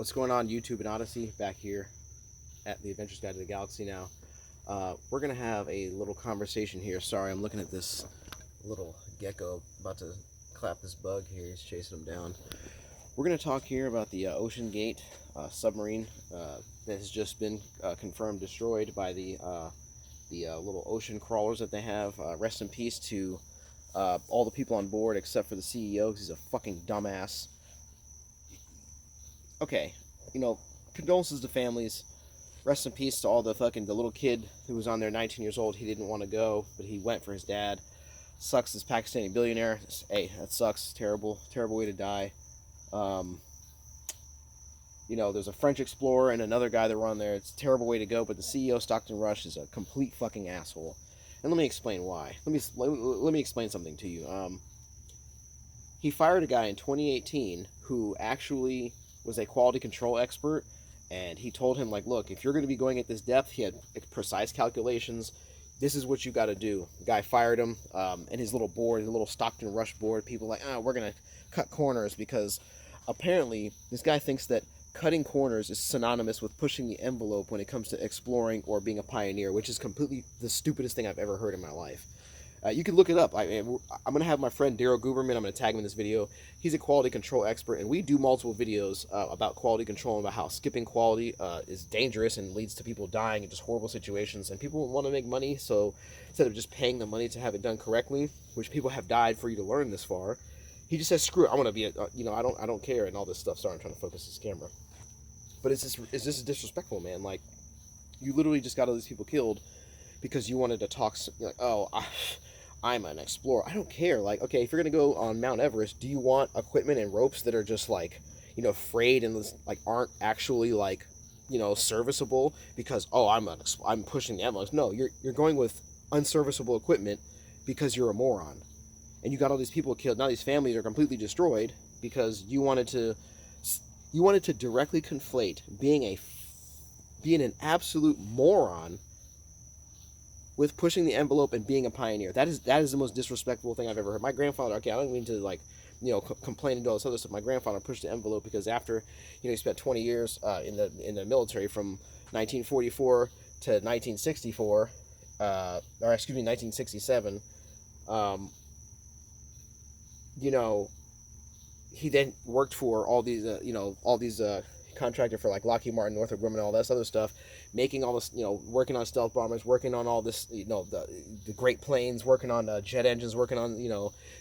What's going on, YouTube and Odyssey? Back here at the Adventures Guide to the Galaxy now. We're going to have a little conversation here. Sorry, I'm looking at this little gecko about to clap this bug here. He's chasing him down. We're going to talk here about the OceanGate submarine that has just been confirmed destroyed by the little ocean crawlers that they have. Rest in peace to all the people on board except for the CEO, because he's a fucking dumbass. Okay, condolences to families. Rest in peace to all the little kid who was on there, 19 years old. He didn't want to go, but he went for his dad. Sucks, this Pakistani billionaire. Hey, that sucks. Terrible way to die. There's a French explorer and another guy that were on there. It's a terrible way to go, but the CEO, Stockton Rush, is a complete fucking asshole. And let me explain why. Let me explain something to you. He fired a guy in 2018 who actually was a quality control expert, and he told him, like, look, if you're going to be going at this depth, he had precise calculations. This is what you got to do. The guy fired him, and his little board, the little Stockton Rush board, people like, we're going to cut corners, because apparently this guy thinks that cutting corners is synonymous with pushing the envelope when it comes to exploring or being a pioneer, which is completely the stupidest thing I've ever heard in my life. You can look it up. I'm going to have my friend Daryl Guberman, I'm going to tag him in this video. He's a quality control expert, and we do multiple videos about quality control and about how skipping quality is dangerous and leads to people dying in just horrible situations. And people want to make money, so instead of just paying the money to have it done correctly, which people have died for you to learn this far, he just says, screw it, I want to be, I don't care, and all this stuff. Sorry, I'm trying to focus this camera. But it's just disrespectful, man. Like, you literally just got all these people killed because you wanted to talk, like, I'm an explorer. I don't care. Like, okay, if you're going to go on Mount Everest, do you want equipment and ropes that are just, like, frayed and, like, aren't actually, like, serviceable because, I'm pushing the envelopes? No, you're going with unserviceable equipment because you're a moron. And you got all these people killed. Now these families are completely destroyed because you wanted to directly conflate being an absolute moron with pushing the envelope and being a pioneer. That is the most disrespectful thing I've ever heard. My grandfather, okay, I don't mean to, like, complain and do all this other stuff. My grandfather pushed the envelope because after, he spent 20 years in the military from 1944 to 1964, 1967. He then worked for all these contractor for, like, Lockheed Martin, Northrop Grumman, all this other stuff, making all this, working on stealth bombers, working on all this, the great planes, working on jet engines, working on,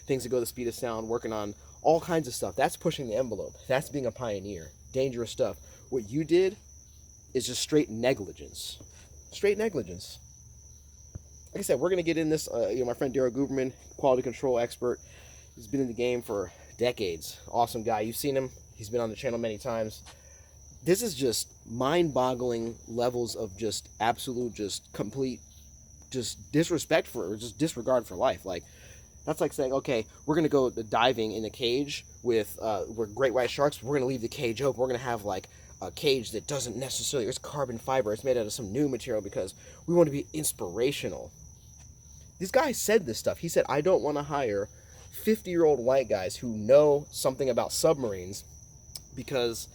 things that go the speed of sound, working on all kinds of stuff. That's pushing the envelope. That's being a pioneer. Dangerous stuff. What you did is just straight negligence. Straight negligence. Like I said, we're going to get in this, my friend Daryl Guberman, quality control expert. He's been in the game for decades. Awesome guy. You've seen him. He's been on the channel many times. This is just mind-boggling levels of just absolute, just complete, just disrespect for, or just disregard for life. Like, that's like saying, okay, we're going to go diving in a cage with great white sharks. We're going to leave the cage open. We're going to have, like, a cage that doesn't necessarily, it's carbon fiber. It's made out of some new material because we want to be inspirational. This guy said this stuff. He said, I don't want to hire 50-year-old white guys who know something about submarines because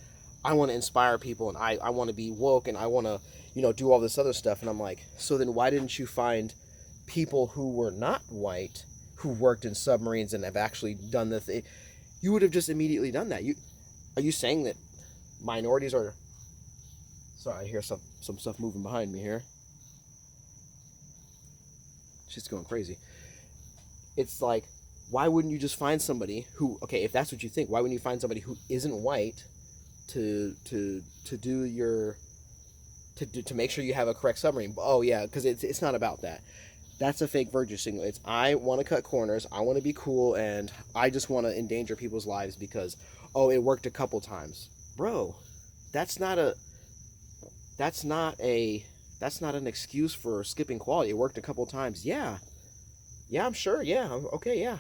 I want to inspire people, and I want to be woke, and I want to, do all this other stuff. And I'm like, so then why didn't you find people who were not white, who worked in submarines and have actually done the thing? You would have just immediately done that. Are you saying that minorities are... Sorry, I hear some stuff moving behind me here. She's going crazy. It's like, why wouldn't you just find somebody who, okay, if that's what you think, why wouldn't you find somebody who isn't white to make sure you have a correct submarine? Oh yeah, because it's not about that. That's a fake virtue signal. It's, I want to cut corners, I want to be cool, and I just want to endanger people's lives because, it worked a couple times. Bro, that's not an excuse for skipping quality. It worked a couple times. Yeah, I'm sure. Yeah, okay, yeah.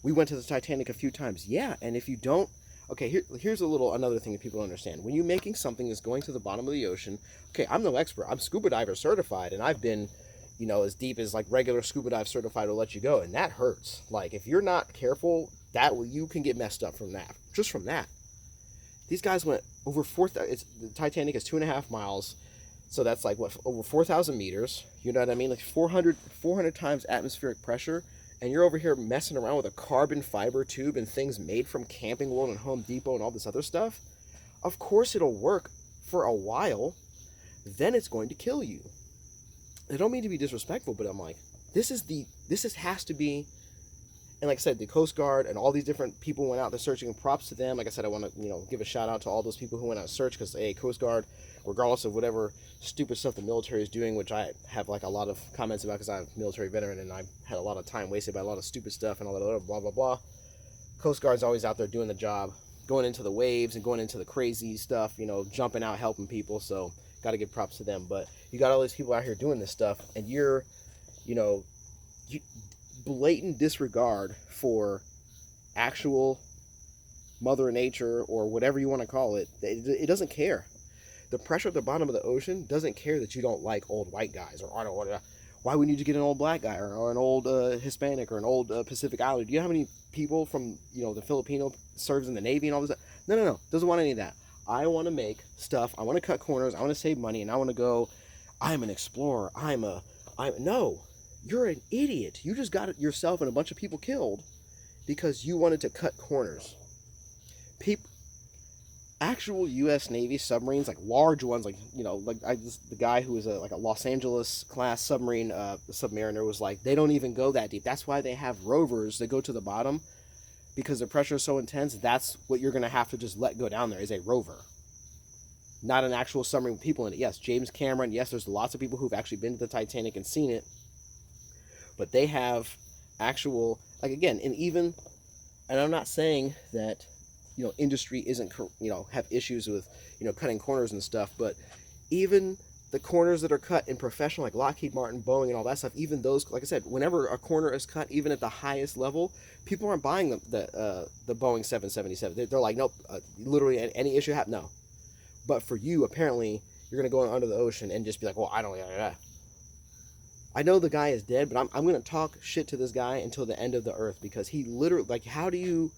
We went to the Titanic a few times. Yeah, and if you don't... Okay, here's another thing that people don't understand. When you're making something that's going to the bottom of the ocean, okay, I'm no expert. I'm scuba diver certified, and I've been, as deep as, like, regular scuba dive certified will let you go, and that hurts. Like, if you're not careful, you can get messed up from that. Just from that. These guys went over 4,000. The Titanic is 2.5 miles, so that's like what, over 4,000 meters. You know what I mean? Like 400 times atmospheric pressure, and you're over here messing around with a carbon fiber tube and things made from Camping World and Home Depot and all this other stuff. Of course it'll work for a while, then it's going to kill you. I don't mean to be disrespectful, but I'm like, this has to be. And like I said, the Coast Guard and all these different people went out there searching, and props to them. Like I said, I want to, give a shout out to all those people who went out and searched, because, hey, Coast Guard, regardless of whatever stupid stuff the military is doing, which I have like a lot of comments about because I'm a military veteran and I had a lot of time wasted by a lot of stupid stuff and all that other blah, blah, blah. Coast Guard's always out there doing the job, going into the waves and going into the crazy stuff, jumping out, helping people. So got to give props to them. But you got all these people out here doing this stuff, and you're, blatant disregard for actual Mother Nature, or whatever you want to call it. It doesn't care. The pressure at the bottom of the ocean doesn't care that you don't like old white guys, or I don't want to. Why would you need to get an old black guy, or an old Hispanic, or an old Pacific Islander? Do you know how many people from the Filipino serves in the Navy and all this? No. Doesn't want any of that. I want to make stuff. I want to cut corners. I want to save money, and I want to go. I'm an explorer. No. You're an idiot. You just got yourself and a bunch of people killed because you wanted to cut corners. Actual U.S. Navy submarines, like large ones, the guy who was a Los Angeles class submarine submariner was like, they don't even go that deep. That's why they have rovers that go to the bottom, because the pressure is so intense. That's what you're going to have to just let go down there, is a rover, not an actual submarine with people in it. Yes, James Cameron. Yes, there's lots of people who've actually been to the Titanic and seen it. But they have actual, and I'm not saying that, industry isn't, have issues with, cutting corners and stuff, but even the corners that are cut in professional, like Lockheed Martin, Boeing, and all that stuff, even those, like I said, whenever a corner is cut, even at the highest level, people aren't buying the Boeing 777. They're like, nope, literally any issue happen, no. But for you, apparently, you're going to go under the ocean and just be like, well, I don't, I know the guy is dead, but I'm going to talk shit to this guy until the end of the earth, because he literally, how do you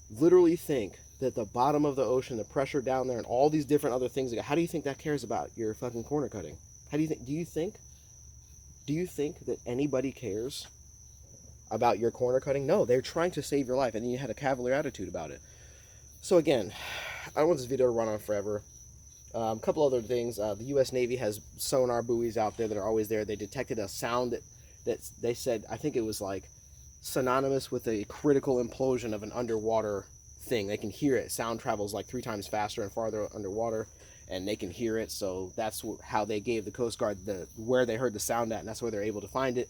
literally think that the bottom of the ocean, the pressure down there, and all these different other things, how do you think that cares about your fucking corner cutting? Do you think that anybody cares about your corner cutting? No, they're trying to save your life, and then you had a cavalier attitude about it. So again, I don't want this video to run on forever. A couple other things. The U.S. Navy has sonar buoys out there that are always there. They detected a sound that they said, I think it was like synonymous with a critical implosion of an underwater thing. They can hear it. Sound travels like 3 times faster and farther underwater, and they can hear it. So that's how they gave the Coast Guard where they heard the sound at, and that's where they're able to find it.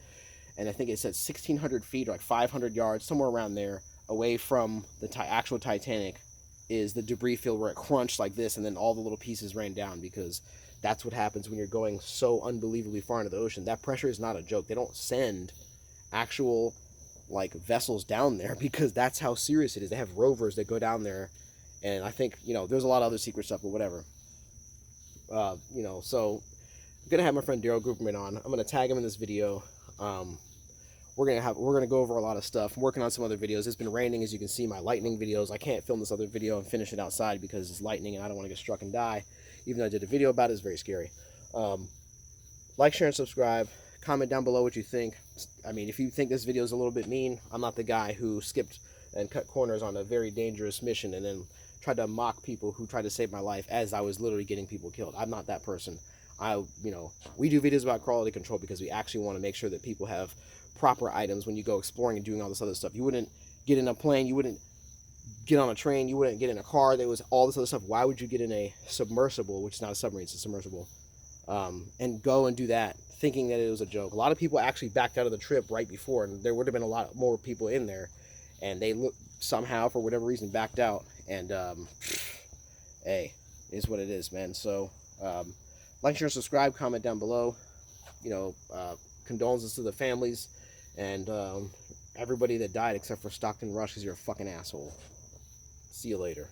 And I think it said 1,600 feet, or like 500 yards, somewhere around there, away from the actual Titanic, is the debris field where it crunched like this, and then all the little pieces rain down, because that's what happens when you're going so unbelievably far into the ocean. That pressure is not a joke. They don't send actual vessels down there, because that's how serious it is. They have rovers that go down there, and I think there's a lot of other secret stuff, but whatever. So I'm gonna have my friend Daryl Gruberman on. I'm gonna tag him in this video. We're gonna go over a lot of stuff. I'm working on some other videos. It's been raining, as you can see. My lightning videos, I can't film this other video and finish it outside because it's lightning and I don't want to get struck and die. Even though I did a video about it, it's very scary. Like, share, and subscribe. Comment down below what you think. I mean, if you think this video is a little bit mean, I'm not the guy who skipped and cut corners on a very dangerous mission and then tried to mock people who tried to save my life as I was literally getting people killed. I'm not that person. We do videos about quality control because we actually want to make sure that people have proper items when you go exploring and doing all this other stuff. You wouldn't get in a plane, you wouldn't get on a train, you wouldn't get in a car. There was all this other stuff. Why would you get in a submersible, which is not a submarine, it's a submersible, and go and do that thinking that it was a joke? A lot of people actually backed out of the trip right before, and there would have been a lot more people in there, and they somehow, for whatever reason, backed out. And hey, it is what it is, man. So like, share, and subscribe. Comment down below. Condolences to the families and everybody that died except for Stockton Rush, because you're a fucking asshole. See you later.